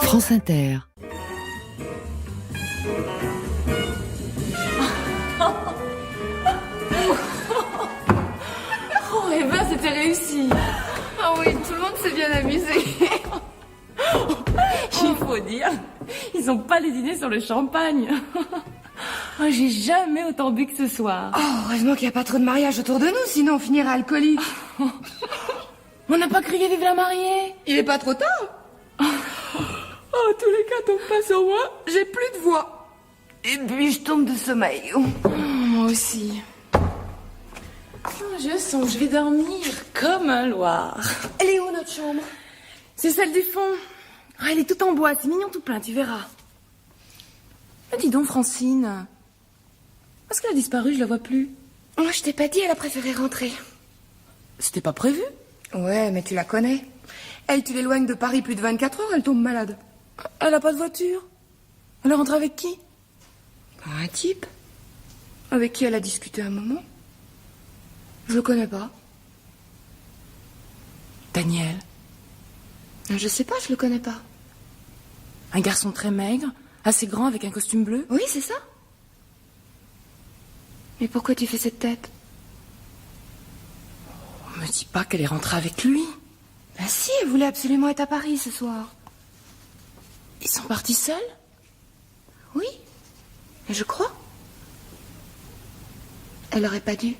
France Inter. Oh, eh ben, c'était réussi. Ah oui, tout le monde s'est bien amusé. Il faut dire, ils ont pas lésiné sur le champagne. Oh, j'ai jamais autant bu que ce soir. Oh, heureusement qu'il n'y a pas trop de mariages autour de nous, sinon on finirait alcoolique. On n'a pas crié vive la mariée. Il est pas trop tard. Oh, tous les cas tombent pas sur moi, j'ai plus de voix. Et puis je tombe de sommeil. Oh, moi aussi. Je sens que je vais dormir comme un loir. Elle est où notre chambre? C'est celle du fond. Ah, elle est toute en bois, c'est mignon tout plein, tu verras. Ah, dis donc, Francine. Parce qu'elle a disparu, je la vois plus. Moi, je t'ai pas dit, elle a préféré rentrer. C'était pas prévu. Ouais, mais tu la connais. Elle, tu l'éloignes de Paris plus de 24 heures, elle tombe malade. Elle a pas de voiture. Elle est rentrée avec qui? Un type. Avec qui elle a discuté un moment. Je le connais pas. Daniel. Je sais pas, je le connais pas. Un garçon très maigre, assez grand avec un costume bleu. Oui, c'est ça. Mais pourquoi tu fais cette tête? On me dit pas qu'elle est rentrée avec lui. Ben si, elle voulait absolument être à Paris ce soir. Ils sont partis seuls? Oui, je crois. Elle aurait pas dû.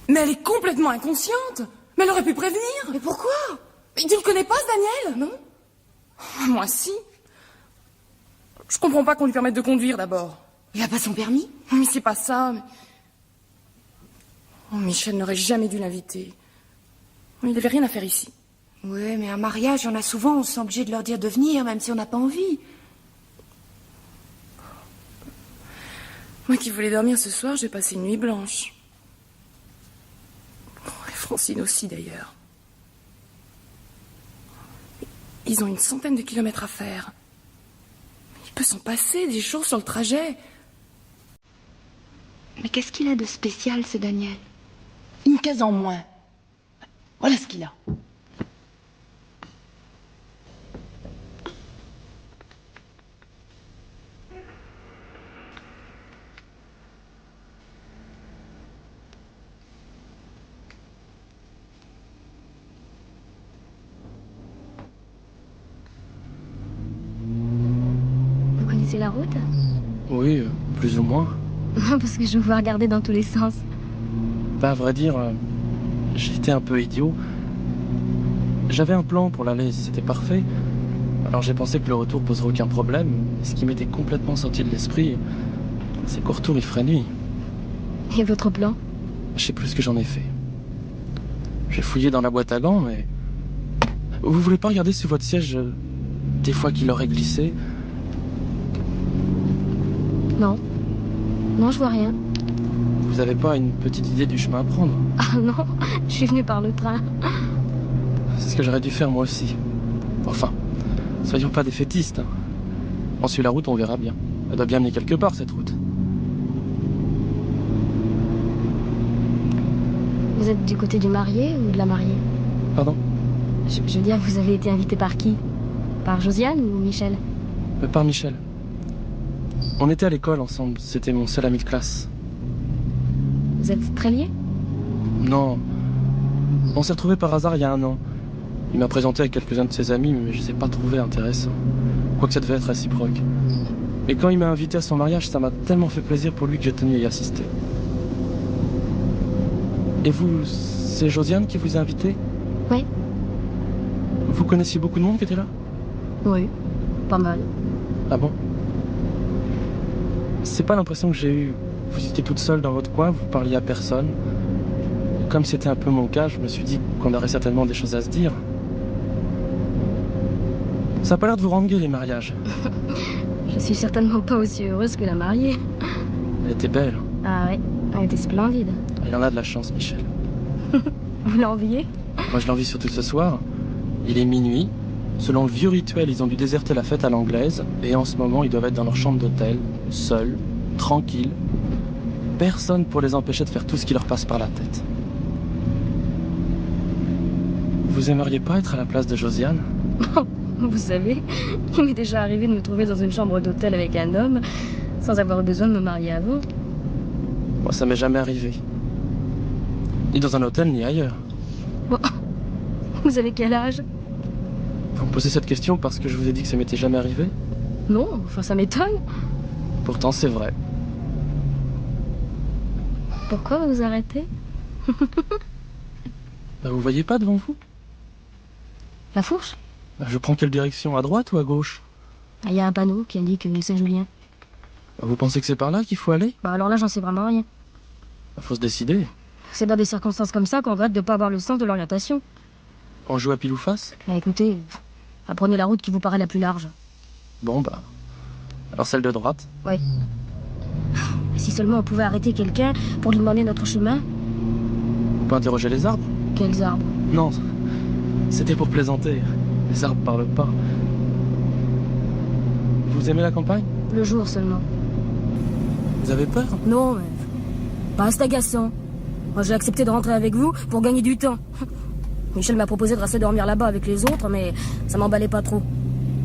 Mais elle est complètement inconsciente. Mais elle aurait pu prévenir. Mais pourquoi? Mais tu le connais pas, ce Daniel? Non. Moi, si. Je comprends pas qu'on lui permette de conduire, d'abord. Il a pas son permis? Mais c'est pas ça. Mais... Oh, Michel n'aurait jamais dû l'inviter. Il avait rien à faire ici. Ouais, mais un mariage, il y en a souvent, on se sent obligé de leur dire de venir, même si on n'a pas envie. Moi qui voulais dormir ce soir, j'ai passé une nuit blanche. Oh, et Francine aussi, d'ailleurs. Ils ont une centaine de kilomètres à faire. Il peut s'en passer des jours sur le trajet. Mais qu'est-ce qu'il a de spécial, ce Daniel? Une case en moins. Voilà ce qu'il a. Vous connaissez la route? Oui, plus ou moins. Parce que je vous vois regarder dans tous les sens. Bah, à vrai dire, j'étais un peu idiot. J'avais un plan pour l'aller, c'était parfait. Alors j'ai pensé que le retour poserait aucun problème. Ce qui m'était complètement sorti de l'esprit, c'est qu'au retour il ferait nuit. Et votre plan? Je sais plus ce que j'en ai fait. J'ai fouillé dans la boîte à gants, mais... Vous voulez pas regarder sous votre siège des fois qu'il aurait glissé? Non. Non, je vois rien. Vous avez pas une petite idée du chemin à prendre? Ah non, je suis venue par le train. C'est ce que j'aurais dû faire moi aussi. Enfin, soyons pas défaitistes. Hein. On suit la route, on verra bien. Elle doit bien mener quelque part, cette route. Vous êtes du côté du marié ou de la mariée? Pardon? Je veux dire, vous avez été invité par qui? Par Josiane ou Michel? Par Michel. On était à l'école ensemble, c'était mon seul ami de classe. Vous êtes très liés? Non. On s'est retrouvés par hasard il y a 1 an. Il m'a présenté à quelques-uns de ses amis, mais je ne les ai pas trouvés intéressants. Quoique ça devait être réciproque. Et quand il m'a invité à son mariage, ça m'a tellement fait plaisir pour lui que j'ai tenu à y assister. Et vous, c'est Josiane qui vous a invité? Oui. Vous connaissiez beaucoup de monde qui était là? Oui, pas mal. Ah bon? C'est pas l'impression que j'ai eue. Vous étiez toute seule dans votre coin, vous parliez à personne. Comme c'était un peu mon cas, je me suis dit qu'on aurait certainement des choses à se dire. Ça a pas l'air de vous rendre gai, les mariages. Je suis certainement pas aussi heureuse que la mariée. Elle était belle. Ah ouais, elle était splendide. Il en a de la chance, Michel. Vous l'enviez? Moi, je l'envie surtout ce soir. Il est minuit. Selon le vieux rituel, ils ont dû déserter la fête à l'anglaise. Et en ce moment, ils doivent être dans leur chambre d'hôtel, seuls, tranquilles. Personne pour les empêcher de faire tout ce qui leur passe par la tête. Vous aimeriez pas être à la place de Josiane? Vous savez, il m'est déjà arrivé de me trouver dans une chambre d'hôtel avec un homme sans avoir eu besoin de me marier avant. Moi, ça m'est jamais arrivé. Ni dans un hôtel, ni ailleurs. Bon, vous avez quel âge? Vous me posez cette question parce que je vous ai dit que ça m'était jamais arrivé? Non, enfin ça m'étonne. Pourtant, c'est vrai. Pourquoi vous vous arrêtez? Bah, vous voyez pas devant vous? La fourche? Bah, je prends quelle direction, à droite ou à gauche? Il y a un panneau qui indique que c'est Julien. Bah, vous pensez que c'est par là qu'il faut aller? Bah alors là, j'en sais vraiment rien. Bah, faut se décider. C'est dans des circonstances comme ça qu'on regrette de ne pas avoir le sens de l'orientation. On joue à pile ou face? Bah, écoutez, apprenez la route qui vous paraît la plus large. Bon, bah... alors celle de droite? Ouais. Si seulement on pouvait arrêter quelqu'un pour lui demander notre chemin. On peut interroger les arbres? Quels arbres? Non, c'était pour plaisanter. Les arbres parlent pas. Vous aimez la campagne? Le jour seulement. Vous avez peur? Non, mais... Bah, c'est agaçant. Moi, j'ai accepté de rentrer avec vous pour gagner du temps. Michel m'a proposé de rester dormir là-bas avec les autres, mais ça m'emballait pas trop.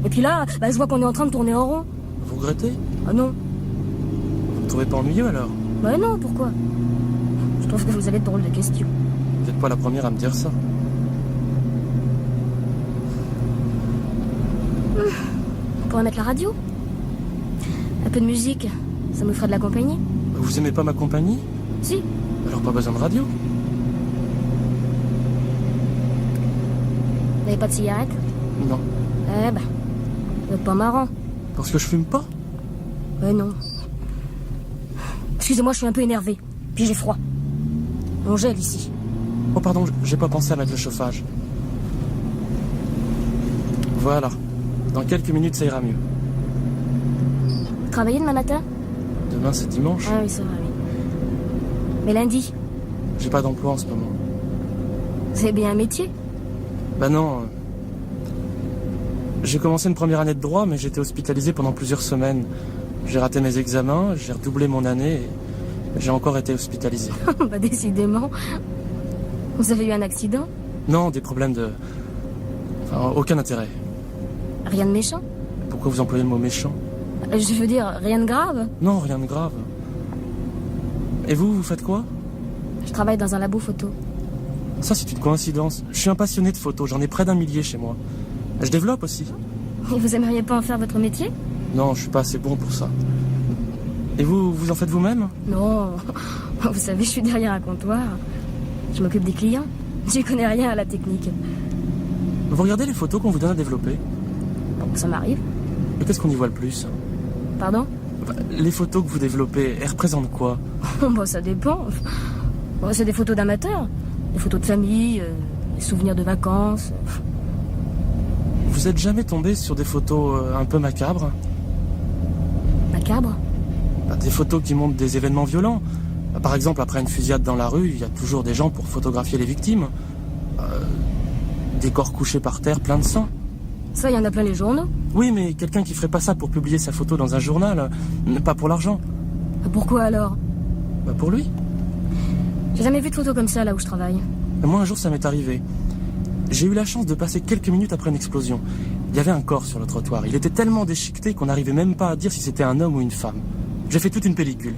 Et puis là, bah, je vois qu'on est en train de tourner en rond. Vous regrettez? Ah non. Vous me trouvez pas ennuyeux alors? Bah non, pourquoi? Je trouve que vous avez de drôles de questions. Vous n'êtes pas la première à me dire ça. On pourrait mettre la radio? Un peu de musique, ça me ferait de la compagnie. Vous aimez pas ma compagnie? Si. Alors pas besoin de radio. Vous n'avez pas de cigarette? Non. Eh ben, vous êtes pas marrant. Parce que je fume pas? Non. Excusez-moi, je suis un peu énervé. Puis j'ai froid. On gèle ici. Oh pardon, j'ai pas pensé à mettre le chauffage. Voilà. Dans quelques minutes, ça ira mieux. Vous travaillez demain matin? Demain, c'est dimanche. Ah oui, c'est vrai, oui. Mais lundi, J'ai pas d'emploi en ce moment. c'est bien un métier? Bah non. J'ai commencé une première année de droit, mais j'étais hospitalisé pendant plusieurs semaines. J'ai raté mes examens, j'ai redoublé mon année et j'ai encore été hospitalisé. Bah décidément. Vous avez eu un accident? Non, des problèmes de... Enfin, aucun intérêt. Rien de méchant? Pourquoi vous employez le mot méchant? Je veux dire, rien de grave? Non, rien de grave. Et vous faites quoi? Je travaille dans un labo photo. Ça, c'est une coïncidence. Je suis un passionné de photos, j'en ai près d'1 millier chez moi. Je développe aussi. Et vous aimeriez pas en faire votre métier? Non, je suis pas assez bon pour ça. Et vous en faites vous-même? Non. Vous savez, je suis derrière un comptoir. Je m'occupe des clients. J'y connais rien à la technique. Vous regardez les photos qu'on vous donne à développer? Bon, ça m'arrive. Et qu'est-ce qu'on y voit le plus? Pardon? Les photos que vous développez, elles représentent quoi? Bon, ça dépend. Bon, c'est des photos d'amateurs. Des photos de famille, des souvenirs de vacances. Vous êtes jamais tombé sur des photos un peu macabres? Macabre? Des photos qui montrent des événements violents. Par exemple, après une fusillade dans la rue, il y a toujours des gens pour photographier les victimes. Des corps couchés par terre, plein de sang. Ça, il y en a plein les journaux. Oui, mais quelqu'un qui ferait pas ça pour publier sa photo dans un journal, pas pour l'argent. Pourquoi alors? Pour lui. J'ai jamais vu de photos comme ça là où je travaille. Moi, un jour, ça m'est arrivé. J'ai eu la chance de passer quelques minutes après une explosion. Il y avait un corps sur le trottoir. Il était tellement déchiqueté qu'on n'arrivait même pas à dire si c'était un homme ou une femme. J'ai fait toute une pellicule.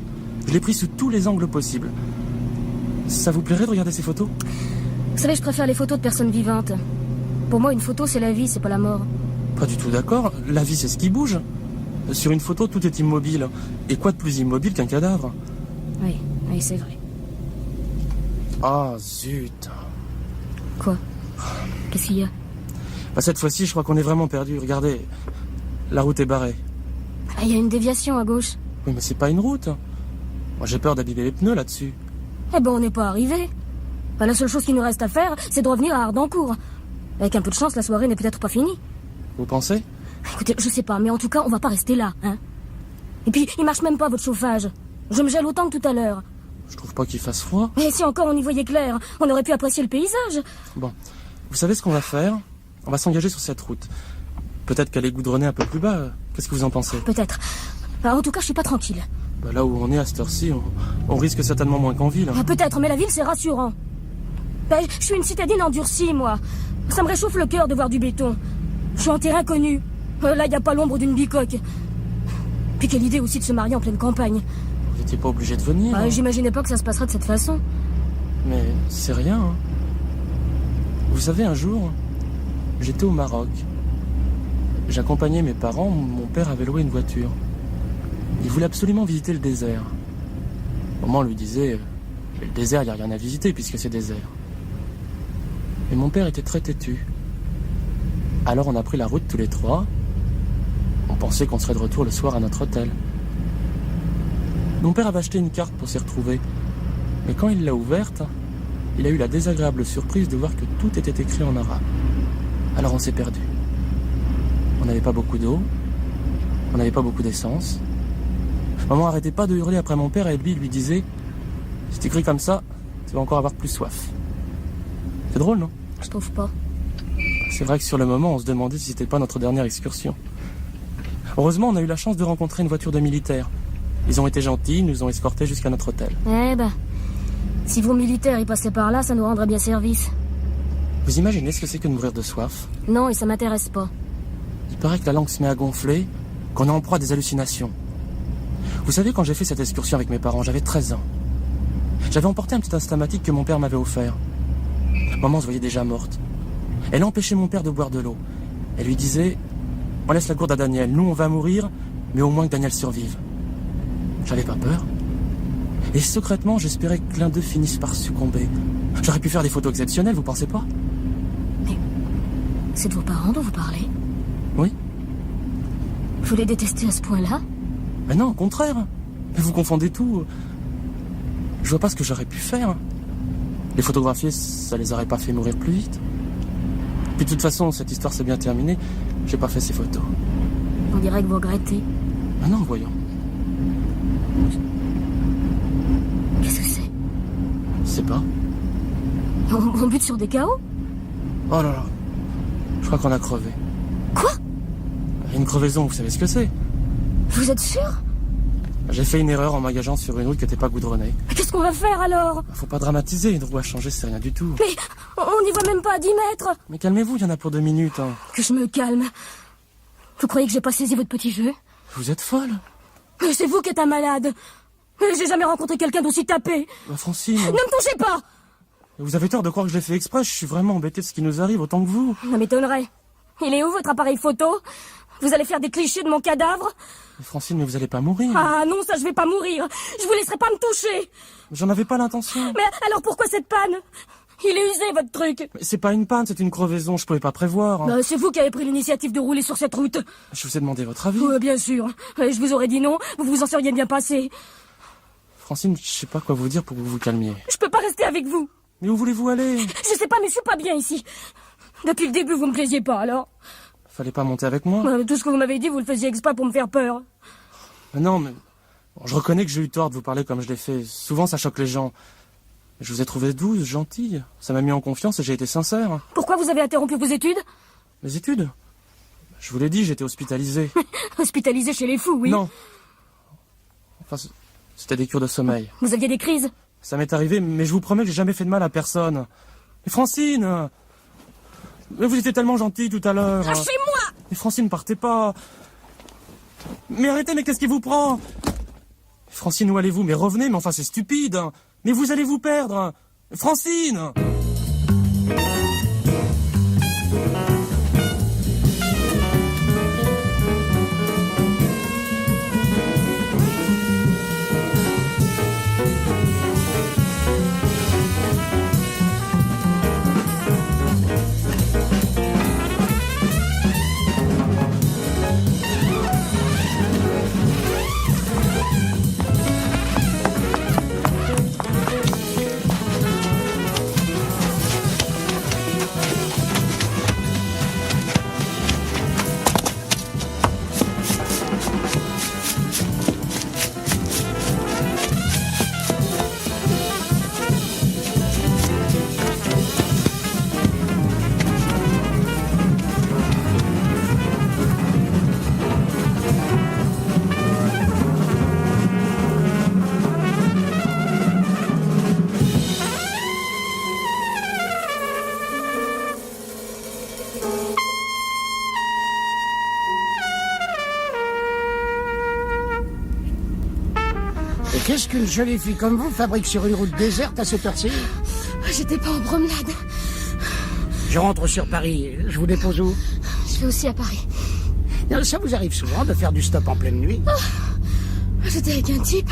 Je l'ai pris sous tous les angles possibles. Ça vous plairait de regarder ces photos? Vous savez, je préfère les photos de personnes vivantes. Pour moi, une photo, c'est la vie, c'est pas la mort. Pas du tout d'accord. La vie, c'est ce qui bouge. Sur une photo, tout est immobile. Et quoi de plus immobile qu'un cadavre? Oui, c'est vrai. Ah, zut. Quoi? Qu'est-ce qu'il y a? Cette fois-ci, je crois qu'on est vraiment perdu. Regardez, la route est barrée. Ah, il y a une déviation à gauche. Oui, mais c'est pas une route. Moi, j'ai peur d'abîmer les pneus là-dessus. Eh ben, on n'est pas arrivé. La seule chose qui nous reste à faire, c'est de revenir à Ardencourt. Avec un peu de chance, la soirée n'est peut-être pas finie. Vous pensez? Écoutez, je sais pas, mais en tout cas, on va pas rester là, hein. Et puis, il marche même pas, votre chauffage. Je me gèle autant que tout à l'heure. Je trouve pas qu'il fasse froid. Et si encore on y voyait clair, on aurait pu apprécier le paysage. Bon, vous savez ce qu'on va faire? On va s'engager sur cette route. Peut-être qu'elle est goudronnée un peu plus bas. Qu'est-ce que vous en pensez? Peut-être. En tout cas, je suis pas tranquille. Là où on est à cette heure-ci, on risque certainement moins qu'en ville. Peut-être, mais la ville, c'est rassurant. Je suis une citadine endurcie, moi. Ça me réchauffe le cœur de voir du béton. Je suis en terrain connu. Là, y a pas l'ombre d'une bicoque. Puis quelle idée aussi de se marier en pleine campagne. Vous n'étiez pas obligé de venir. Bah, j'imaginais pas que ça se passerait de cette façon. Mais c'est rien. Hein. Vous savez, un jour, j'étais au Maroc. J'accompagnais mes parents, mon père avait loué une voiture. Il voulait absolument visiter le désert. Maman lui disait, le désert, il n'y a rien à visiter puisque c'est désert. Mais mon père était très têtu. Alors on a pris la route tous les trois. On pensait qu'on serait de retour le soir à notre hôtel. Mon père avait acheté une carte pour s'y retrouver. Mais quand il l'a ouverte, il a eu la désagréable surprise de voir que tout était écrit en arabe. Alors on s'est perdu. On n'avait pas beaucoup d'eau. On n'avait pas beaucoup d'essence. Maman arrêtait pas de hurler après mon père et lui disait « Si t'écris comme ça, tu vas encore avoir plus soif. » C'est drôle, non? Je trouve pas. C'est vrai que sur le moment, on se demandait si c'était pas notre dernière excursion. Heureusement, on a eu la chance de rencontrer une voiture de militaires. Ils ont été gentils, ils nous ont escortés jusqu'à notre hôtel. Eh ben, si vos militaires y passaient par là, ça nous rendrait bien service. Vous imaginez ce que c'est que de mourir de soif? Non, et ça m'intéresse pas. Il paraît que la langue se met à gonfler, qu'on est en proie à des hallucinations. Vous savez, quand j'ai fait cette excursion avec mes parents, j'avais 13 ans. J'avais emporté un petit instamatique que mon père m'avait offert. Maman se voyait déjà morte. Elle empêchait mon père de boire de l'eau. Elle lui disait « On laisse la gourde à Daniel, nous on va mourir, mais au moins que Daniel survive. » J'avais pas peur. Et secrètement, j'espérais que l'un d'eux finisse par succomber. J'aurais pu faire des photos exceptionnelles, vous pensez pas? C'est de vos parents dont vous parlez? Oui. Vous les détestez à ce point-là? Mais non, au contraire. Mais vous confondez tout. Je vois pas ce que j'aurais pu faire. Les photographier, ça les aurait pas fait mourir plus vite. Puis de toute façon, cette histoire s'est bien terminée. J'ai pas fait ces photos. On dirait que vous regrettez. Ah non, voyons. Qu'est-ce que c'est? Je sais pas. On bute sur des chaos? Oh là là. Je crois qu'on a crevé. Quoi? Une crevaison, vous savez ce que c'est? Vous êtes sûr? J'ai fait une erreur en m'engageant sur une route qui n'était pas goudronnée. Qu'est-ce qu'on va faire alors? Faut pas dramatiser, une roue à changer, c'est rien du tout. Mais on n'y voit même pas à 10 mètres. Mais calmez-vous, il y en a pour 2 minutes. Hein. Que je me calme. Vous croyez que j'ai pas saisi votre petit jeu? Vous êtes folle. Mais c'est vous qui êtes un malade. J'ai jamais rencontré quelqu'un d'aussi tapé. Bah, Francine... Ne me touchez pas! Vous avez tort de croire que je l'ai fait exprès, je suis vraiment embêté de ce qui nous arrive autant que vous. Ça m'étonnerait. Il est où votre appareil photo? Vous allez faire des clichés de mon cadavre? Mais Francine, mais vous allez pas mourir. Ah non, ça je vais pas mourir. Je vous laisserai pas me toucher. J'en avais pas l'intention. Mais alors pourquoi cette panne? Il est usé votre truc. Mais c'est pas une panne, c'est une crevaison, je pouvais pas prévoir. Hein. C'est vous qui avez pris l'initiative de rouler sur cette route. Je vous ai demandé votre avis. Bien sûr. Je vous aurais dit non, vous vous en seriez bien passé. Francine, je sais pas quoi vous dire pour que vous vous calmiez. Je peux pas rester avec vous. Mais où voulez-vous aller? Je sais pas, mais je suis pas bien ici. Depuis le début, vous me plaisiez pas, alors. Fallait pas monter avec moi. Tout ce que vous m'avez dit, vous le faisiez exprès pour me faire peur. Mais non, mais... Bon, je reconnais que j'ai eu tort de vous parler comme je l'ai fait. Souvent, ça choque les gens. Je vous ai trouvé douce, gentille. Ça m'a mis en confiance et j'ai été sincère. Pourquoi vous avez interrompu vos études? Mes études? Je vous l'ai dit, j'étais hospitalisé. Hospitalisé chez les fous, oui. Non. Enfin, c'était des cures de sommeil. Vous aviez des crises? Ça m'est arrivé, mais je vous promets que j'ai jamais fait de mal à personne. Mais Francine! Mais vous étiez tellement gentille tout à l'heure. Lâchez-moi! Mais Francine, partez pas. Mais arrêtez, mais qu'est-ce qui vous prend? Francine, où allez-vous? Mais revenez, mais enfin c'est stupide. Mais vous allez vous perdre. Francine! Et qu'est-ce qu'une jolie fille comme vous fabrique sur une route déserte à cette heure-ci? J'étais pas en promenade. Je rentre sur Paris. Je vous dépose où? Je vais aussi à Paris. Ça vous arrive souvent de faire du stop en pleine nuit? J'étais avec un type.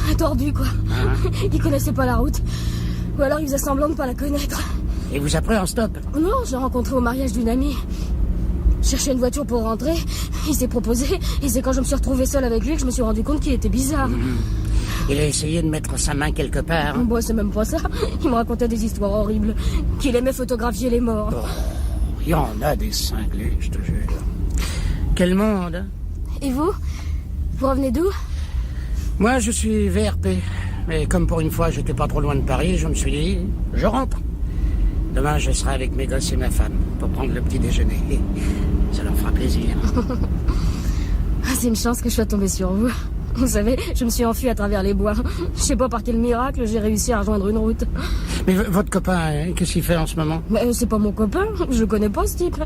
Un tordu, quoi. Il connaissait pas la route. Ou alors il faisait semblant de pas la connaître. Et vous a pris en stop? Non, je l'ai rencontré au mariage d'une amie. Je cherchais une voiture pour rentrer. Il s'est proposé. Et c'est quand je me suis retrouvée seule avec lui que je me suis rendu compte qu'il était bizarre. Il a essayé de mettre sa main quelque part. Bon, c'est même pas ça. Il me racontait des histoires horribles. Qu'il aimait photographier les morts. Il y en a des cinglés, je te jure. Quel monde, hein? Et vous? Vous revenez d'où? Moi, je suis VRP. Mais comme pour une fois, j'étais pas trop loin de Paris, je me suis dit, je rentre. Demain, je serai avec mes gosses et ma femme pour prendre le petit déjeuner. Ça leur fera plaisir. C'est une chance que je sois tombée sur vous. Vous savez, je me suis enfuie à travers les bois. Je sais pas par quel miracle j'ai réussi à rejoindre une route. Mais votre copain, qu'est-ce qu'il fait en ce moment? Mais c'est pas mon copain, je le connais pas ce type.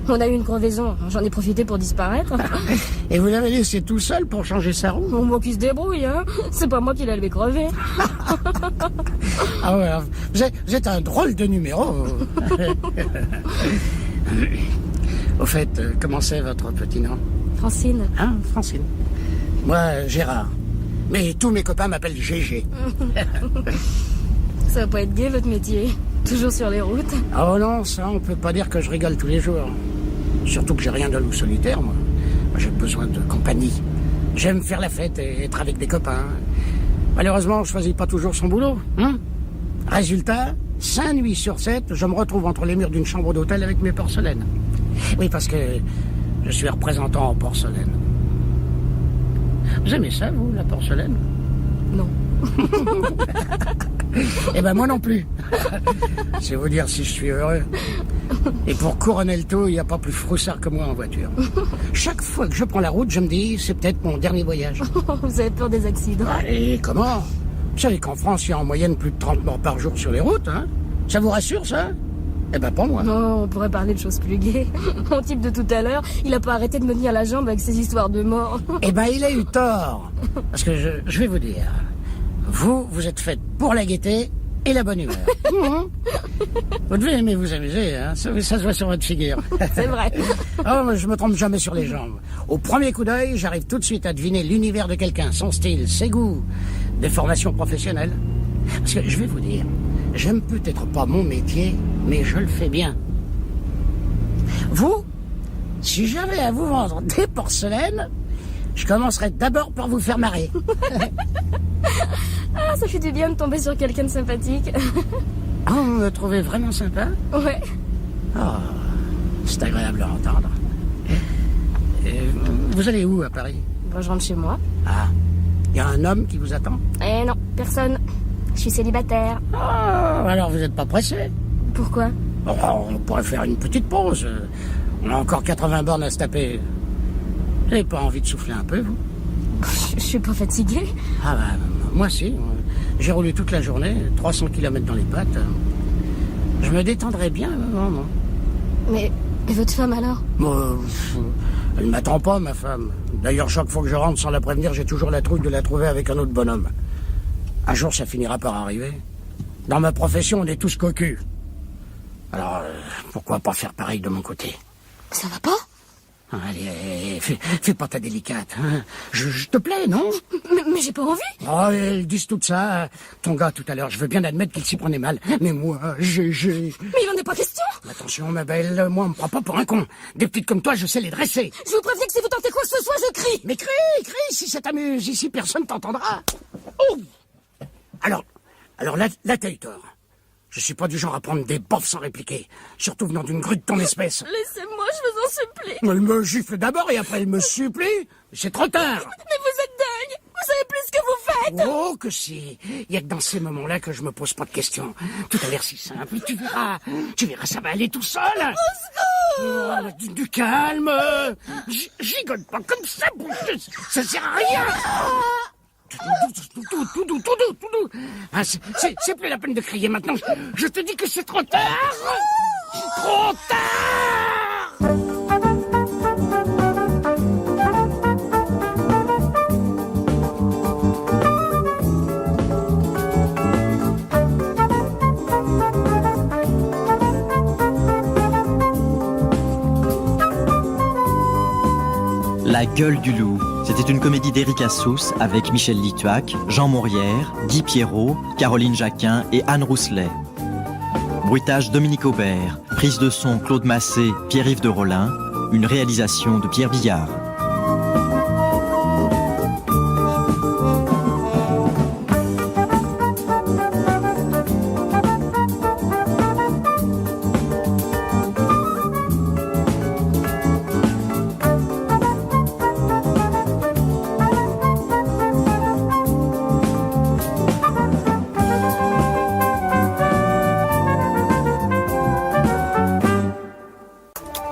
On a eu une crevaison, j'en ai profité pour disparaître. Et vous l'avez laissé tout seul pour changer sa roue? On voit qu'il se débrouille, hein. C'est pas moi qui l'ai levé crever. Ah ouais, vous êtes un drôle de numéro. Au fait, comment c'est votre petit nom? Francine. Hein, Francine? Moi, Gérard. Mais tous mes copains m'appellent GG. Ça va pas être gai votre métier. Toujours sur les routes. Oh non, ça, on peut pas dire que je rigole tous les jours. Surtout que j'ai rien de loup solitaire, moi. Moi, j'ai besoin de compagnie. J'aime faire la fête et être avec des copains. Malheureusement, je choisis pas toujours son boulot. Hein? Résultat, 5 nuits sur 7, je me retrouve entre les murs d'une chambre d'hôtel avec mes porcelaines. Oui, parce que je suis représentant en porcelaine. Vous aimez ça, vous, la porcelaine? Non. Eh ben moi non plus. C'est vous dire si je suis heureux. Et pour couronner le tout, il n'y a pas plus froussard que moi en voiture. Chaque fois que je prends la route, je me dis, c'est peut-être mon dernier voyage. Vous avez peur des accidents? Allez, comment? Vous savez qu'en France, il y a en moyenne plus de 30 morts par jour sur les routes, hein? Ça vous rassure, ça? Eh ben pas moi. Non, on pourrait parler de choses plus gaies. Mon type de tout à l'heure, il a pas arrêté de me tenir la jambe avec ses histoires de mort. Eh ben il a eu tort. Parce que je vais vous dire, vous êtes faite pour la gaieté et la bonne humeur. Vous devez aimer vous amuser, hein? Ça se voit sur votre figure. C'est vrai. Oh, mais je me trompe jamais sur les jambes. Au premier coup d'œil, j'arrive tout de suite à deviner l'univers de quelqu'un, son style, ses goûts, des formations professionnelles. Parce que je vais vous dire, j'aime peut-être pas mon métier, mais je le fais bien. Vous, si j'avais à vous vendre des porcelaines, je commencerais d'abord par vous faire marrer. Ah, ça fait du bien de tomber sur quelqu'un de sympathique. Ah, vous me trouvez vraiment sympa? Ouais. Ah, c'est agréable à entendre. Vous allez où à Paris? Bon, je rentre chez moi. Ah, il y a un homme qui vous attend? Eh non, personne. Je suis célibataire. Ah, alors vous n'êtes pas pressé? Pourquoi? Oh, on pourrait faire une petite pause. On a encore 80 bornes à se taper. Vous n'avez pas envie de souffler un peu, vous? Je suis pas fatiguée. Ah bah, moi si. J'ai roulé toute la journée, 300 km dans les pattes. Je me détendrais bien, non? Mais votre femme alors? Elle ne m'attend pas, ma femme. D'ailleurs, chaque fois que je rentre sans la prévenir, j'ai toujours la trouille de la trouver avec un autre bonhomme. Un jour, ça finira par arriver. Dans ma profession, on est tous cocus. Alors, pourquoi pas faire pareil de mon côté? Ça va pas? Allez, fais pas ta délicate. Hein. Je te plais, non? Mais j'ai pas envie. Oh, elles disent tout ça. Ton gars, tout à l'heure, je veux bien admettre qu'il s'y prenait mal. Mais moi, j'ai... Mais il en est pas question. Attention, ma belle, moi, on me prend pas pour un con. Des petites comme toi, je sais les dresser. Je vous préviens que si vous tentez quoi que ce soit, je crie. Mais crie, si ça t'amuse. Ici, personne t'entendra. Oh! Alors là, t'as eu tort. Je suis pas du genre à prendre des bofs sans répliquer. Surtout venant d'une grue de ton espèce. Laissez-moi, je vous en supplie. Elle me gifle d'abord et après elle me supplie. C'est trop tard. Mais vous êtes dingue. Vous savez plus ce que vous faites. Oh que si. Il y a que dans ces moments-là que je me pose pas de questions. Tout a l'air si simple. Tu verras, ça va aller tout seul. Au secours. Oh, du calme. Gigote pas comme ça, bouche. Ça sert à rien. Tout doux. Ah, c'est plus la peine de crier maintenant. Je te dis que c'est trop tard. Trop tard. La gueule du loup. C'était une comédie d'Éric Assous avec Michel Lituac, Jean Maurière, Guy Pierrot, Caroline Jacquin et Anne Rousselet. Bruitage Dominique Aubert. Prise de son Claude Massé, Pierre-Yves de Rollin. Une réalisation de Pierre Billard.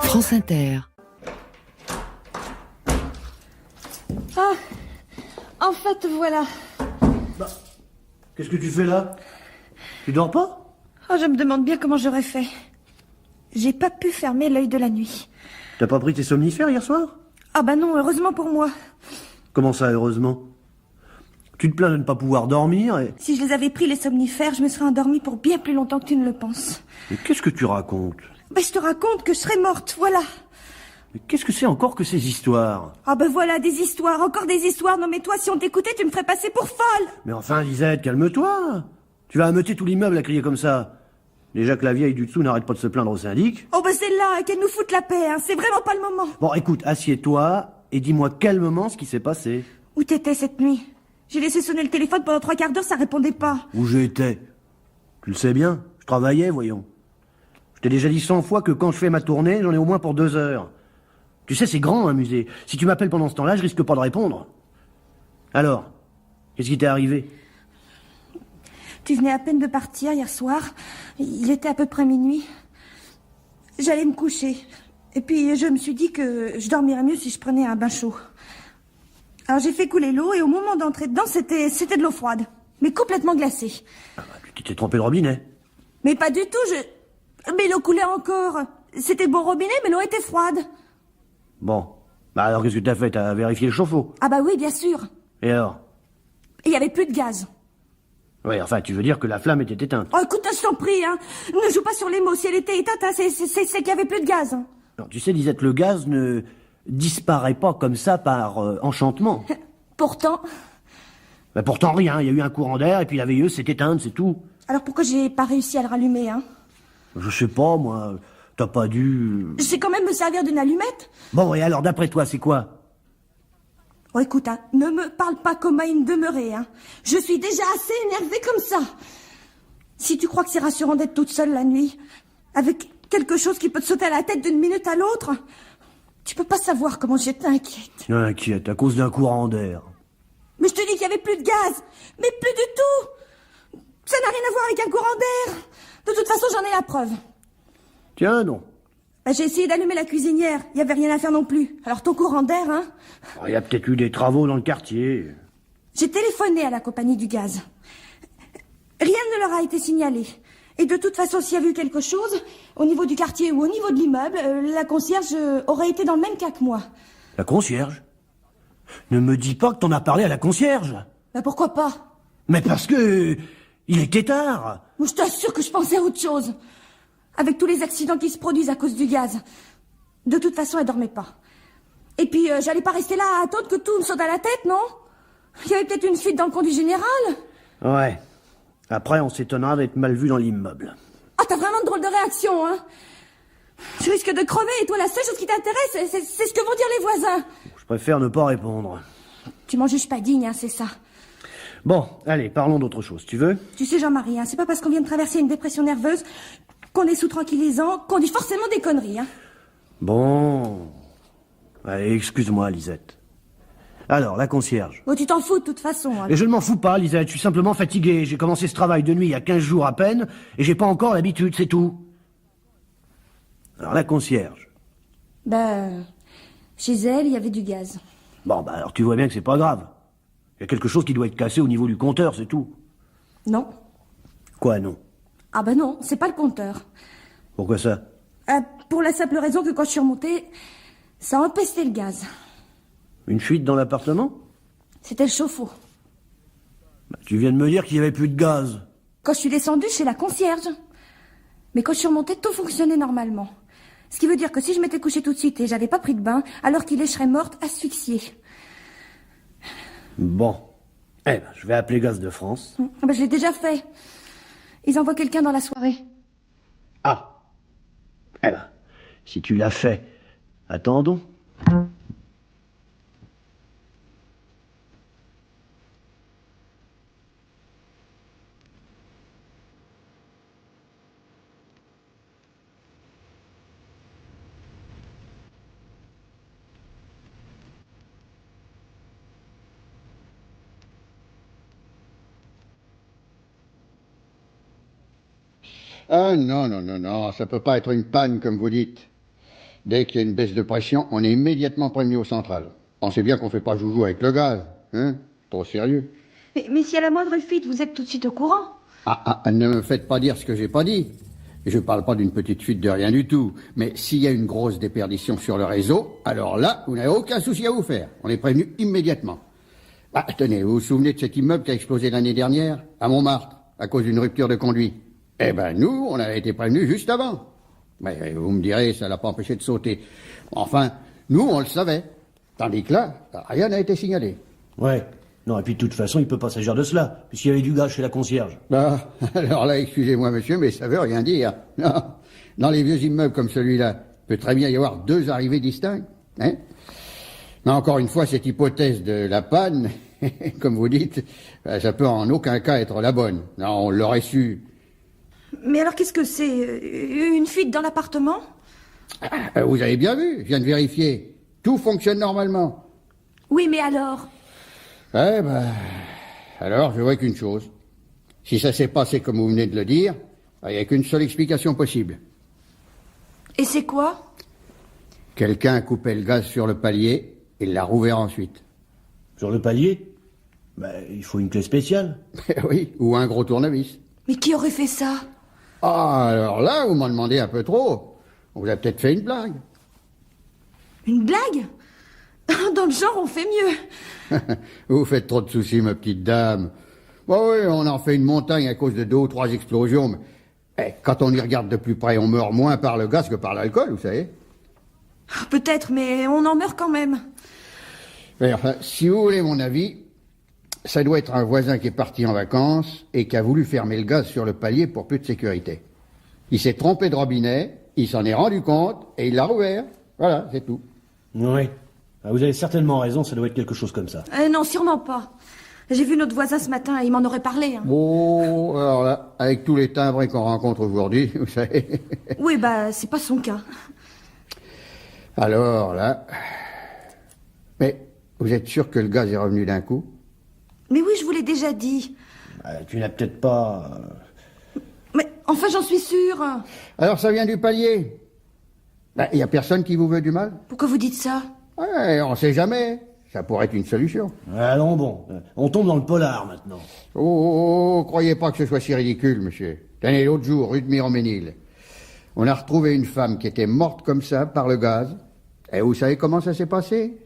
France Inter. Ah, en fait, voilà. Bah, qu'est-ce que tu fais là? Tu dors pas? Oh, je me demande bien comment j'aurais fait. J'ai pas pu fermer l'œil de la nuit. T'as pas pris tes somnifères hier soir? Ah bah non, heureusement pour moi. Comment ça, heureusement? Tu te plains de ne pas pouvoir dormir et... Si je les avais pris, les somnifères, je me serais endormie pour bien plus longtemps que tu ne le penses. Mais qu'est-ce que tu racontes? Bah, je te raconte que je serais morte, voilà. Mais qu'est-ce que c'est encore que ces histoires? Ah bah voilà, des histoires, encore des histoires. Non mais toi, si on t'écoutait, tu me ferais passer pour folle. Mais enfin, Lisette, calme-toi. Tu vas ameuter tout l'immeuble à crier comme ça. Déjà que la vieille du dessous n'arrête pas de se plaindre au syndic. Oh bah c'est là, qu'elle nous foute la paix, hein. C'est vraiment pas le moment. Bon, écoute, assieds-toi et dis-moi calmement ce qui s'est passé. Où t'étais cette nuit? J'ai laissé sonner le téléphone pendant 3 quarts d'heure, ça répondait pas. Où j'étais? Tu le sais bien, je travaillais, voyons. Je t'ai déjà dit 100 fois que quand je fais ma tournée, j'en ai au moins pour 2 heures. Tu sais, c'est grand un musée. Si tu m'appelles pendant ce temps-là, je risque pas de répondre. Alors, qu'est-ce qui t'est arrivé? Tu venais à peine de partir hier soir. Il était à peu près minuit. J'allais me coucher. Et puis je me suis dit que je dormirais mieux si je prenais un bain chaud. Alors j'ai fait couler l'eau et au moment d'entrer dedans, c'était de l'eau froide. Mais complètement glacée. Ah bah, tu t'étais trompé de robinet. Mais pas du tout, mais l'eau coulait encore. C'était bon robinet, mais l'eau était froide. Bon. Bah alors qu'est-ce que t'as fait? T'as vérifié le chauffe-eau? Ah bah oui, bien sûr. Et alors? Il y avait plus de gaz. Oui, enfin, tu veux dire que la flamme était éteinte. Oh écoute, je t'en prie, hein. Ne joue pas sur les mots. Si elle était éteinte, hein, c'est qu'il y avait plus de gaz. Hein. Non, tu sais, Lisette, le gaz ne disparaît pas comme ça par enchantement. Pourtant... Bah pourtant rien, il y a eu un courant d'air et puis la veilleuse s'est éteinte, c'est tout. Alors pourquoi j'ai pas réussi à le rallumer, hein? Je sais pas, moi, t'as pas dû... Je sais quand même me servir d'une allumette. Bon, et alors, d'après toi, c'est quoi? Oh, écoute, hein, ne me parle pas comme à une demeurée, hein. Je suis déjà assez énervée comme ça. Si tu crois que c'est rassurant d'être toute seule la nuit, avec quelque chose qui peut te sauter à la tête d'une minute à l'autre, tu peux pas savoir comment j'étais inquiète. Inquiète, à cause d'un courant d'air. Mais je te dis qu'il y avait plus de gaz. Mais plus du tout. Ça n'a rien à voir avec un courant d'air. De toute façon, j'en ai la preuve. Tiens, non. Bah, j'ai essayé d'allumer la cuisinière. Il y avait rien à faire non plus. Alors ton courant d'air, hein? Il y a peut-être eu des travaux dans le quartier. J'ai téléphoné à la compagnie du gaz. Rien ne leur a été signalé. Et de toute façon, s'il y avait eu quelque chose, au niveau du quartier ou au niveau de l'immeuble, la concierge aurait été dans le même cas que moi. La concierge? Ne me dis pas que t'en as parlé à la concierge. Bah pourquoi pas? Mais parce que... il était tard. Je t'assure que je pensais à autre chose. Avec tous les accidents qui se produisent à cause du gaz. De toute façon, elle dormait pas. Et puis, j'allais pas rester là à attendre que tout me saute à la tête, non? Il y avait peut-être une fuite dans le conduit général. Ouais. Après, on s'étonnera d'être mal vu dans l'immeuble. Ah, t'as vraiment de drôle de réaction, hein? Je risque de crever et toi, la seule chose qui t'intéresse, c'est ce que vont dire les voisins. Je préfère ne pas répondre. Tu m'en juges pas digne, hein, c'est ça. Bon, allez, parlons d'autre chose, tu veux? Tu sais, Jean-Marie, hein, c'est pas parce qu'on vient de traverser une dépression nerveuse qu'on est sous tranquillisant, qu'on dit forcément des conneries, hein. Bon... Allez, excuse-moi, Lisette. Alors, la concierge. Oh, tu t'en fous de toute façon. Hein. Et je ne m'en fous pas, Lisette, je suis simplement fatigué. J'ai commencé ce travail de nuit il y a 15 jours à peine, et j'ai pas encore l'habitude, c'est tout. Alors, la concierge. Chez elle, il y avait du gaz. Bon, alors tu vois bien que c'est pas grave. Il y a quelque chose qui doit être cassé au niveau du compteur, c'est tout. Non. Quoi, non? Ah ben non, c'est pas le compteur. Pourquoi ça? Pour la simple raison que quand je suis remontée, ça empestait le gaz. Une fuite dans l'appartement? C'était le chauffe-eau. Tu viens de me dire qu'il y avait plus de gaz. Quand je suis descendue chez la concierge. Mais quand je suis remontée, tout fonctionnait normalement. Ce qui veut dire que si je m'étais couchée tout de suite et j'avais pas pris de bain, alors qu'il est, je serais morte asphyxiée. Bon. Eh ben, je vais appeler Gaz de France. Ah ben, je l'ai déjà fait. Ils envoient quelqu'un dans la soirée. Ah. Eh ben, si tu l'as fait, attendons. Ah non, non, non, non, ça peut pas être une panne comme vous dites. Dès qu'il y a une baisse de pression, on est immédiatement prévenu au central. Pensez bien qu'on fait pas joujou avec le gaz, hein? Trop sérieux. Mais si à la moindre fuite, vous êtes tout de suite au courant. Ne me faites pas dire ce que j'ai pas dit. Je parle pas d'une petite fuite de rien du tout. Mais s'il y a une grosse déperdition sur le réseau, alors là, vous n'avez aucun souci à vous faire. On est prévenu immédiatement. Tenez, vous vous souvenez de cet immeuble qui a explosé l'année dernière, à Montmartre, à cause d'une rupture de conduit? Eh ben, nous, on avait été prévenus juste avant. Mais vous me direz, ça l'a pas empêché de sauter. Enfin, nous, on le savait. Tandis que là, rien n'a été signalé. Ouais. Non, et puis de toute façon, il peut pas s'agir de cela, puisqu'il y avait du gaz chez la concierge. Alors là, excusez-moi, monsieur, mais ça veut rien dire. Non. Dans les vieux immeubles comme celui-là, il peut très bien y avoir deux arrivées distinctes. Hein? Mais encore une fois, cette hypothèse de la panne, comme vous dites, ça peut en aucun cas être la bonne. Non, on l'aurait su. Mais alors qu'est-ce que c'est? Une fuite dans l'appartement? Vous avez bien vu, je viens de vérifier. Tout fonctionne normalement. Oui, mais alors? Eh ben, alors je vois qu'une chose. Si ça s'est passé comme vous venez de le dire, il n'y a qu'une seule explication possible. Et c'est quoi? Quelqu'un a coupé le gaz sur le palier et l'a rouvert ensuite. Sur le palier? Il faut une clé spéciale. Oui, ou un gros tournevis. Mais qui aurait fait ça? Ah, alors là, vous m'en demandez un peu trop. On vous a peut-être fait une blague. Une blague? Dans le genre, on fait mieux. Vous faites trop de soucis, ma petite dame. Bon, oui, on en fait une montagne à cause de 2 ou 3 explosions, mais quand on y regarde de plus près, on meurt moins par le gaz que par l'alcool, vous savez. Peut-être, mais on en meurt quand même. Mais enfin, si vous voulez mon avis, ça doit être un voisin qui est parti en vacances et qui a voulu fermer le gaz sur le palier pour plus de sécurité. Il s'est trompé de robinet, il s'en est rendu compte et il l'a rouvert. Voilà, c'est tout. Oui. Vous avez certainement raison, ça doit être quelque chose comme ça. Non, sûrement pas. J'ai vu notre voisin ce matin, il m'en aurait parlé. Hein. Bon, alors là, avec tous les timbrés qu'on rencontre aujourd'hui, vous savez... Oui, c'est pas son cas. Alors là... Mais vous êtes sûr que le gaz est revenu d'un coup? Mais oui, je vous l'ai déjà dit. Tu n'as peut-être pas... Mais enfin, j'en suis sûre. Alors ça vient du palier? Il y a personne qui vous veut du mal? Pourquoi vous dites ça? Ouais, on sait jamais. Ça pourrait être une solution. Allons bon, on tombe dans le polar maintenant. Oh, croyez pas que ce soit si ridicule, monsieur. Tenez, l'autre jour, rue de Miroménil, on a retrouvé une femme qui était morte comme ça par le gaz. Et vous savez comment ça s'est passé?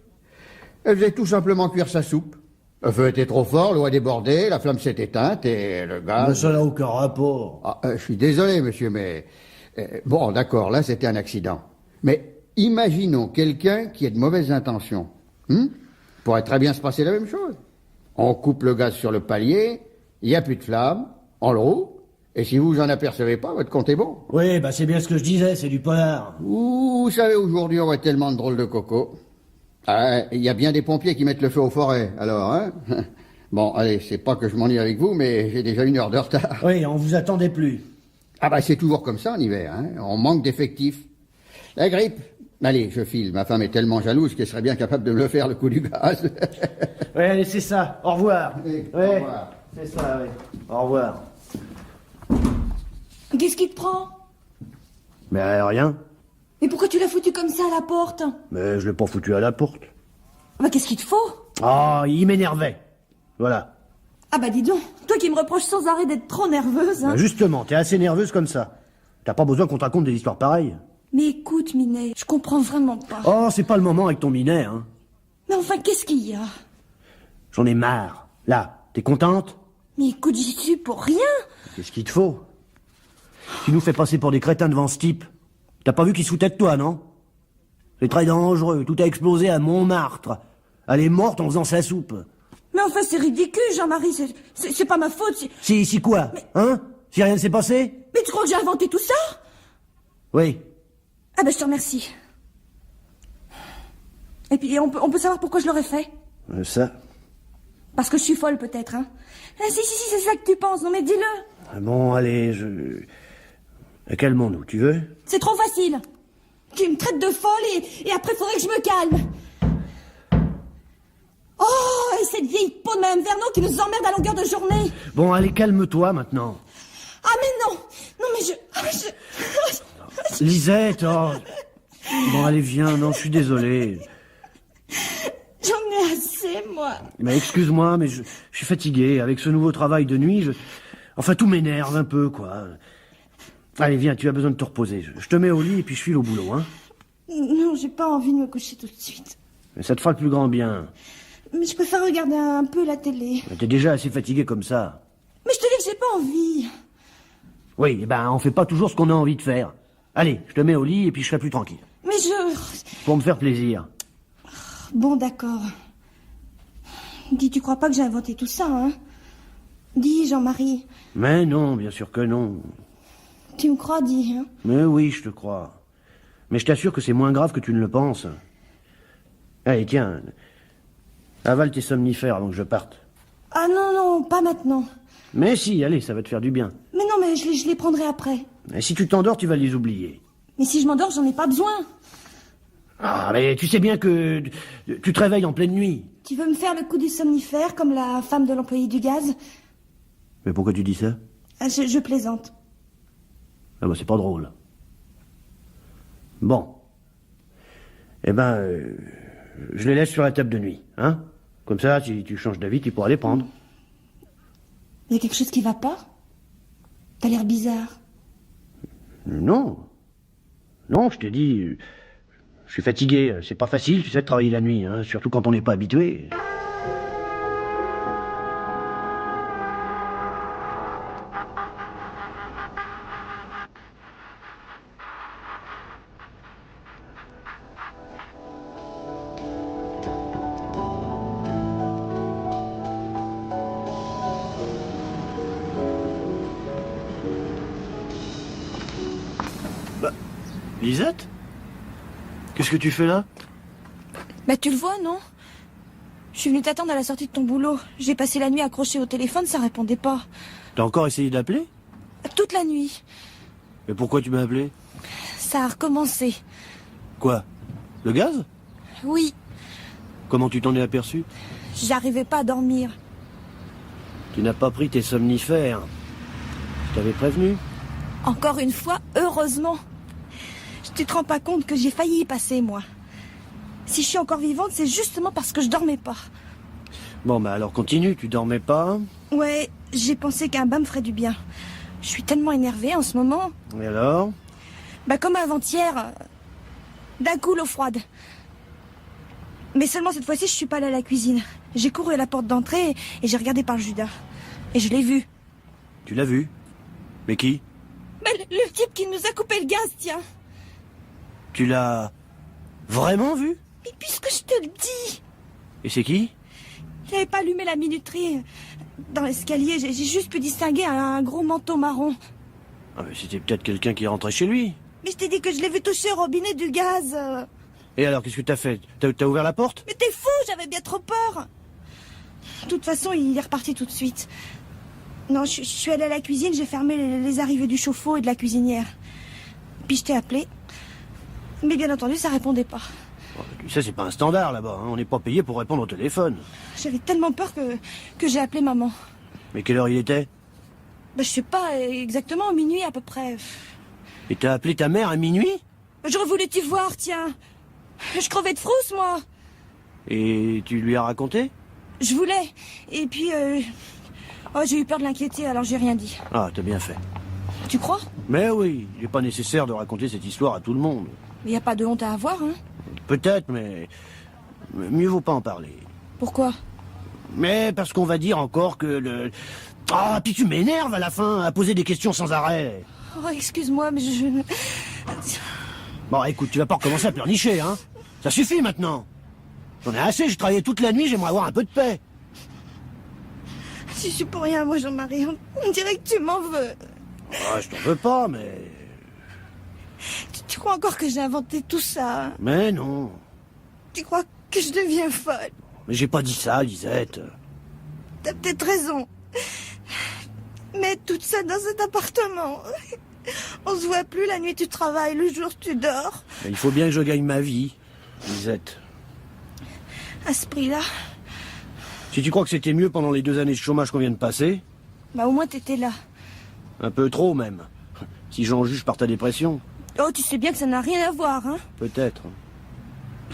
Elle faisait tout simplement cuire sa soupe. Le feu était trop fort, l'eau a débordé, la flamme s'est éteinte et le gaz... Mais ça n'a aucun rapport. Je suis désolé, monsieur, mais... bon, d'accord, là, c'était un accident. Mais imaginons quelqu'un qui ait de mauvaises intentions. Pourrait très bien se passer la même chose. On coupe le gaz sur le palier, il n'y a plus de flamme, on le roule, et si vous en apercevez pas, votre compte est bon. Oui, c'est bien ce que je disais, c'est du polar. Vous savez, aujourd'hui, on voit tellement de drôles de cocos. Il y a bien des pompiers qui mettent le feu aux forêts, alors, hein? Bon, allez, c'est pas que je m'ennuie avec vous, mais j'ai déjà 1 heure de retard. Oui, on vous attendait plus. C'est toujours comme ça en hiver, hein? On manque d'effectifs. La grippe. Allez, je file. Ma femme est tellement jalouse qu'elle serait bien capable de me le faire, le coup du gaz. Oui, allez, c'est ça. Au revoir. Oui, au revoir. C'est ça, oui. Au revoir. Qu'est-ce qui te prend? Mais rien. Mais pourquoi tu l'as foutu comme ça à la porte? Mais je l'ai pas foutu à la porte. Qu'est-ce qu'il te faut? Il m'énervait. Voilà. Dis donc, toi qui me reproches sans arrêt d'être trop nerveuse. Hein. Justement, t'es assez nerveuse comme ça. T'as pas besoin qu'on te raconte des histoires pareilles. Mais écoute, Minet, je comprends vraiment pas. C'est pas le moment avec ton Minet, hein. Mais enfin, qu'est-ce qu'il y a? J'en ai marre. Là, t'es contente? Mais écoute, j'y suis pour rien. Qu'est-ce qu'il te faut? Tu nous fais passer pour des crétins devant ce type. T'as pas vu qu'il se foutait de toi, non? C'est très dangereux, tout a explosé à Montmartre. Elle est morte en faisant sa soupe. Mais enfin, c'est ridicule, Jean-Marie, c'est pas ma faute. Si quoi? Hein? Si rien ne s'est passé? Mais tu crois que j'ai inventé tout ça? Oui. Ah ben, je te remercie. Et puis, on peut savoir pourquoi je l'aurais fait? Ça? Parce que je suis folle, peut-être, hein? Ah, si, c'est ça que tu penses, non mais dis-le. Bon, allez, calmons-nous, tu veux? C'est trop facile. Tu me traites de folle et après, faudrait que je me calme. Oh, et cette vieille peau de Mme Vernon qui nous emmerde à longueur de journée. Bon, allez, calme-toi maintenant. Ah mais non. Non mais je... Lisette, oh. Bon, allez, viens, non, je suis désolé. J'en ai assez, moi. Mais excuse-moi, mais je suis fatigué. Avec ce nouveau travail de nuit, enfin, tout m'énerve un peu, quoi. Allez, viens, tu as besoin de te reposer. Je te mets au lit et puis je file au boulot, hein. Non, j'ai pas envie de me coucher tout de suite. Mais ça te fera le plus grand bien. Mais je préfère regarder un peu la télé. T'es déjà assez fatigué comme ça. Mais je te dis que j'ai pas envie. Oui, eh ben, on fait pas toujours ce qu'on a envie de faire. Allez, je te mets au lit et puis je serai plus tranquille. Mais Pour me faire plaisir. Bon, d'accord. Dis, tu crois pas que j'ai inventé tout ça, hein? Dis, Jean-Marie. Mais non, bien sûr que non. Tu me crois, dis, hein? Mais oui, je te crois. Mais je t'assure que c'est moins grave que tu ne le penses. Allez, tiens. Avale tes somnifères avant que je parte. Ah non, pas maintenant. Mais si, allez, ça va te faire du bien. Mais non, mais je les prendrai après. Et si tu t'endors, tu vas les oublier. Mais si je m'endors, j'en ai pas besoin. Ah, mais tu sais bien que tu te réveilles en pleine nuit. Tu veux me faire le coup du somnifère, comme la femme de l'employé du gaz? Mais pourquoi tu dis ça? Ah, je plaisante. Ah bah c'est pas drôle. Bon. Eh ben, je les laisse sur la table de nuit, hein? Comme ça, si tu changes d'avis, tu pourras les prendre. Il y a quelque chose qui va pas? T'as l'air bizarre. Non. Non, je t'ai dit... Je suis fatigué. C'est pas facile, tu sais, de travailler la nuit, hein, surtout quand on n'est pas habitué. Lisette? Qu'est-ce que tu fais là? Bah tu le vois, non? Je suis venue t'attendre à la sortie de ton boulot. J'ai passé la nuit accrochée au téléphone, ça répondait pas. T'as encore essayé d'appeler? Toute la nuit. Mais pourquoi tu m'as appelé? Ça a recommencé. Quoi? Le gaz? Oui, Comment tu t'en es aperçu? j'arrivais pas à dormir. Tu n'as pas pris tes somnifères. Je t'avais prévenu. Encore une fois, heureusement. Tu te rends pas compte que j'ai failli y passer, moi. Si je suis encore vivante, c'est justement parce que je dormais pas. Bon, bah alors continue, tu dormais pas? Ouais, j'ai pensé qu'un bain me ferait du bien. Je suis tellement énervée en ce moment. Et alors? Bah comme avant-hier, d'un coup l'eau froide. Mais seulement cette fois-ci, je suis pas allée à la cuisine. J'ai couru à la porte d'entrée et j'ai regardé par le Judas. Et je l'ai vu. Tu l'as vu? Mais qui? Mais le type qui nous a coupé le gaz, tiens. Tu l'as vraiment vu? Mais puisque je te le dis. Et c'est qui? Il n'avait pas allumé la minuterie. Dans l'escalier, j'ai juste pu distinguer un gros manteau marron. Ah, mais c'était peut-être quelqu'un qui est rentré chez lui. Mais je t'ai dit que je l'ai vu toucher au robinet du gaz. Et alors, qu'est-ce que t'as fait? T'as ouvert la porte? Mais t'es fou, j'avais bien trop peur. De toute façon, il est reparti tout de suite. Non, je suis allée à la cuisine, j'ai fermé les arrivées du chauffe-eau et de la cuisinière. Puis je t'ai appelé. Mais bien entendu, ça répondait pas. Oh, tu sais, c'est pas un standard là-bas, hein. On n'est pas payé pour répondre au téléphone. J'avais tellement peur que j'ai appelé maman. Mais quelle heure il était? Bah, je sais pas, exactement, minuit à peu près. Et t'as appelé ta mère à minuit? J'aurais voulu t'y voir, tiens. Je crevais de frousse, moi. Et tu lui as raconté? Je voulais. Et puis, oh, j'ai eu peur de l'inquiéter, alors j'ai rien dit. Ah, t'as bien fait. Tu crois? Mais oui, il n'est pas nécessaire de raconter cette histoire à tout le monde. Mais y a pas de honte à avoir, hein? Peut-être, mais mieux vaut pas en parler. Pourquoi? Mais parce qu'on va dire encore que le... Ah, puis tu m'énerves à la fin, à poser des questions sans arrêt. Oh, excuse-moi, mais je... Bon, écoute, tu vas pas recommencer à pleurnicher, hein? Ça suffit maintenant. J'en ai assez, j'ai travaillé toute la nuit, j'aimerais avoir un peu de paix. Je suis pour rien, moi, Jean-Marie. On dirait que tu m'en veux. Ah, je t'en veux pas, mais... Tu crois encore que j'ai inventé tout ça, hein? Mais non. Tu crois que je deviens folle? Mais j'ai pas dit ça, Lisette. T'as peut-être raison. Mais toute seule dans cet appartement. On se voit plus, la nuit tu travailles, le jour tu dors. Mais il faut bien que je gagne ma vie, Lisette. À ce prix-là, Si tu crois que c'était mieux pendant les 2 années de chômage qu'on vient de passer, bah au moins t'étais là. un peu trop même. Si j'en juge par ta dépression, Oh, tu sais bien que ça n'a rien à voir, hein? peut-être.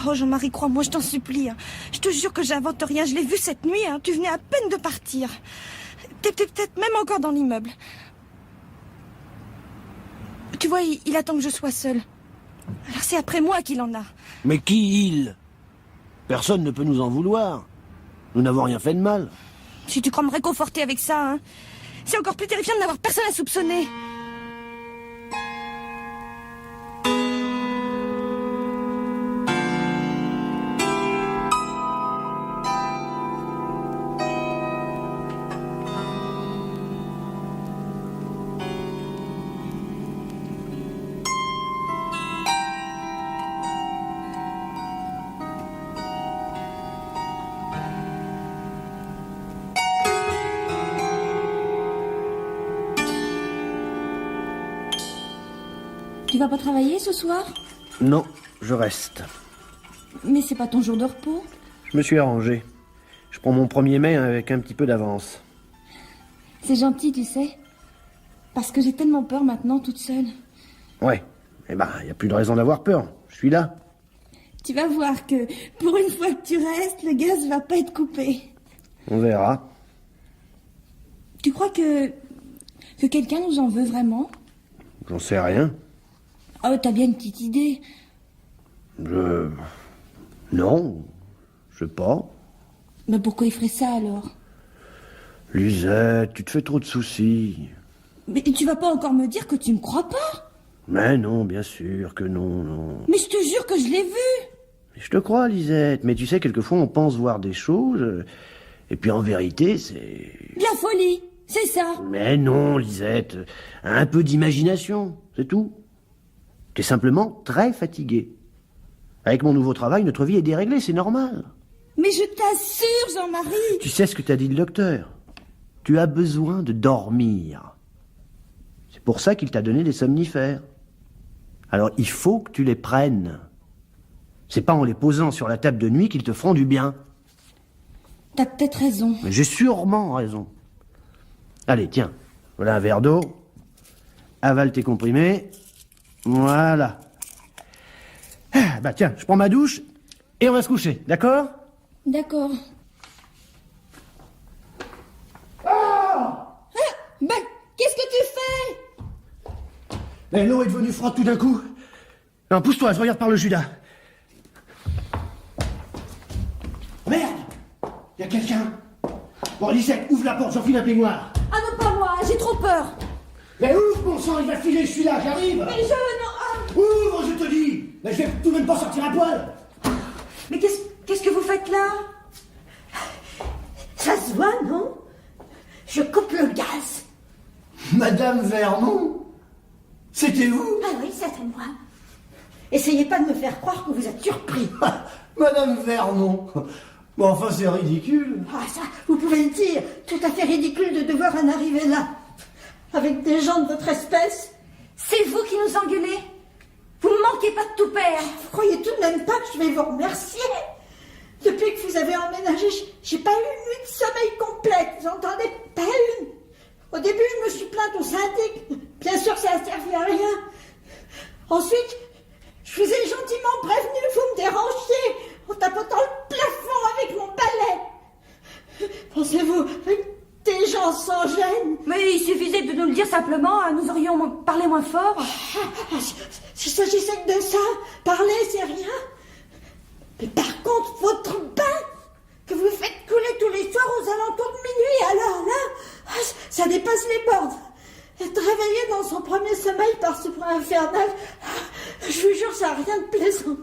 Oh, Jean-Marie, crois-moi, je t'en supplie. Hein. Je te jure que j'invente rien. Je l'ai vu cette nuit, hein. Tu venais à peine de partir. T'étais peut-être même encore dans l'immeuble. Tu vois, il attend que je sois seule. Alors c'est après moi qu'il en a. Mais qui il? Personne ne peut nous en vouloir. Nous n'avons rien fait de mal. Si tu crois me réconforter avec ça, hein. C'est encore plus terrifiant de n'avoir personne à soupçonner. Tu vas pas travailler ce soir? Non, je reste. Mais c'est pas ton jour de repos. Je me suis arrangé. Je prends mon 1er mai avec un petit peu d'avance. C'est gentil, tu sais. Parce que j'ai tellement peur maintenant, toute seule. Ouais. Eh ben, y a plus de raison d'avoir peur. Je suis là. Tu vas voir que pour une fois que tu restes, le gaz va pas être coupé. On verra. Tu crois que quelqu'un nous en veut vraiment? J'en sais rien. Oh, t'as bien une petite idée. Non. Je sais pas. Mais pourquoi il ferait ça alors? Lisette, tu te fais trop de soucis. Mais tu vas pas encore me dire que tu me crois pas? Mais non, bien sûr que non, non. Mais je te jure que je l'ai vu. Je te crois, Lisette, mais tu sais, quelquefois on pense voir des choses, et puis en vérité, c'est... De la folie, c'est ça. Mais non, Lisette, un peu d'imagination, c'est tout. T'es simplement très fatiguée. Avec mon nouveau travail, notre vie est déréglée, c'est normal. Mais je t'assure, Jean-Marie. Tu sais ce que t'a dit le docteur? Tu as besoin de dormir. C'est pour ça qu'il t'a donné des somnifères. Alors il faut que tu les prennes. C'est pas en les posant sur la table de nuit qu'ils te feront du bien. T'as peut-être raison. Mais j'ai sûrement raison. Allez, tiens, voilà un verre d'eau. Avale tes comprimés. Voilà. Ah, bah tiens, je prends ma douche et on va se coucher, d'accord? D'accord. Ben, qu'est-ce que tu fais? Mais l'eau est devenue froide tout d'un coup. Non, pousse-toi, je regarde par le Judas. Merde! Y a quelqu'un. Bon, Lisette, ouvre la porte, j'enfile un peignoir. Ah non, pas moi, j'ai trop peur. Mais ouvre, bon sang, il va filer, je suis là, j'arrive. Mais je... non... Ouvre, je te dis. Mais je vais tout de même pas sortir à poil. Mais qu'est-ce que vous faites là? Ça se voit, non? Je coupe le gaz. Madame Vernon? C'était vous? Ah oui, c'était moi. Essayez pas de me faire croire que vous êtes surpris. Madame Vernon? Bon, enfin, c'est ridicule. Ah ça, vous pouvez le dire. Tout à fait ridicule de devoir en arriver là. Avec des gens de votre espèce. C'est vous qui nous engueulez. Vous ne manquez pas de tout père. Vous croyez tout de même pas que je vais vous remercier? Depuis que vous avez emménagé, j'ai pas eu une nuit de sommeil complète. Vous entendez? Pas une. Au début, je me suis plainte au syndic. Bien sûr, ça n'a servi à rien. Ensuite, je vous ai gentiment prévenu, vous me dérangiez en tapotant le plafond avec mon balai. Pensez-vous, des gens sans gêne? Mais il suffisait de nous le dire simplement, nous aurions parlé moins fort. S'il s'agissait que de ça, parler, c'est rien. Mais par contre, votre bain, que vous faites couler tous les soirs aux alentours de minuit, alors là, ça dépasse les bornes. Être réveillé dans son premier sommeil par ce bruit infernal, Je vous jure, ça n'a rien de plaisant.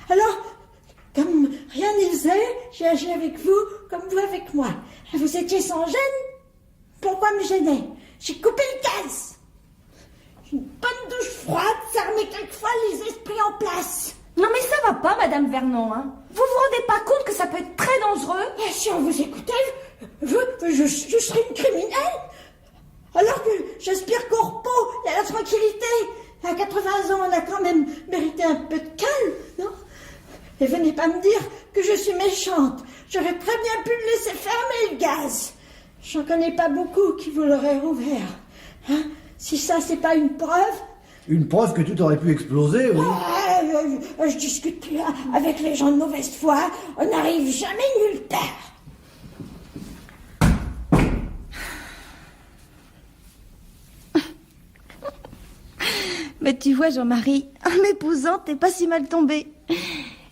Alors, comme rien n'y faisait, j'ai agi avec vous comme vous avec moi. Vous étiez sans gêne. Pourquoi me gêner? J'ai coupé le gaz. Une bonne douche froide, ça remet quelquefois les esprits en place. Non mais ça va pas, Madame Vernon, hein. Vous vous rendez pas compte que ça peut être très dangereux? Si on vous écoutait, je serais une criminelle. Alors que j'aspire qu'au repos et à la tranquillité. À 80 ans, on a quand même mérité un peu de calme, non? Et venez pas me dire que je suis méchante. J'aurais très bien pu me laisser fermer le gaz. J'en connais pas beaucoup qui vous l'auraient rouvert. Hein? Si ça, c'est pas une preuve... Une preuve que tout aurait pu exploser, oui. Je discute plus avec les gens de mauvaise foi. On n'arrive jamais nulle part. Mais tu vois, Jean-Marie, en m'épousant, t'es pas si mal tombé.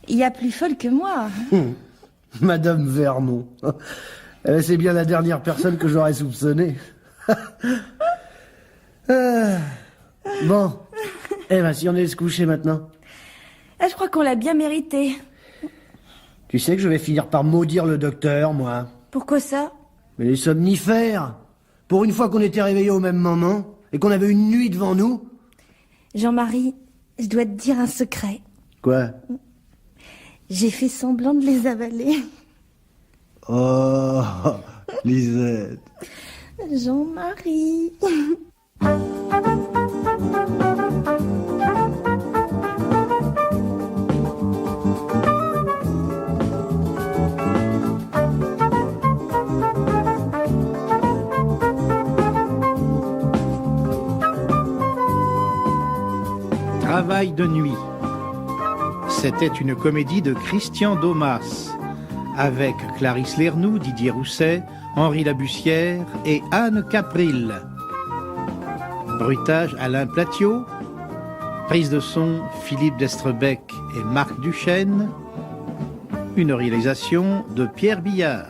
Il y a plus folle que moi. Madame Vernon. C'est bien la dernière personne que j'aurais soupçonnée. Bon. Eh ben, si on allait se coucher maintenant. Je crois qu'on l'a bien mérité. Tu sais que je vais finir par maudire le docteur, moi. Pourquoi ça? Mais les somnifères. Pour une fois qu'on était réveillés au même moment, et qu'on avait une nuit devant nous. Jean-Marie, je dois te dire un secret. Quoi? J'ai fait semblant de les avaler. Oh, Lisette. Jean-Marie. Travail de nuit. C'était une comédie de Christian Domas, avec Clarisse Lernoux, Didier Rousset, Henri Labussière et Anne Capril. Bruitage Alain Platiot. Prise de son Philippe Destrebec et Marc Duchesne. Une réalisation de Pierre Billard.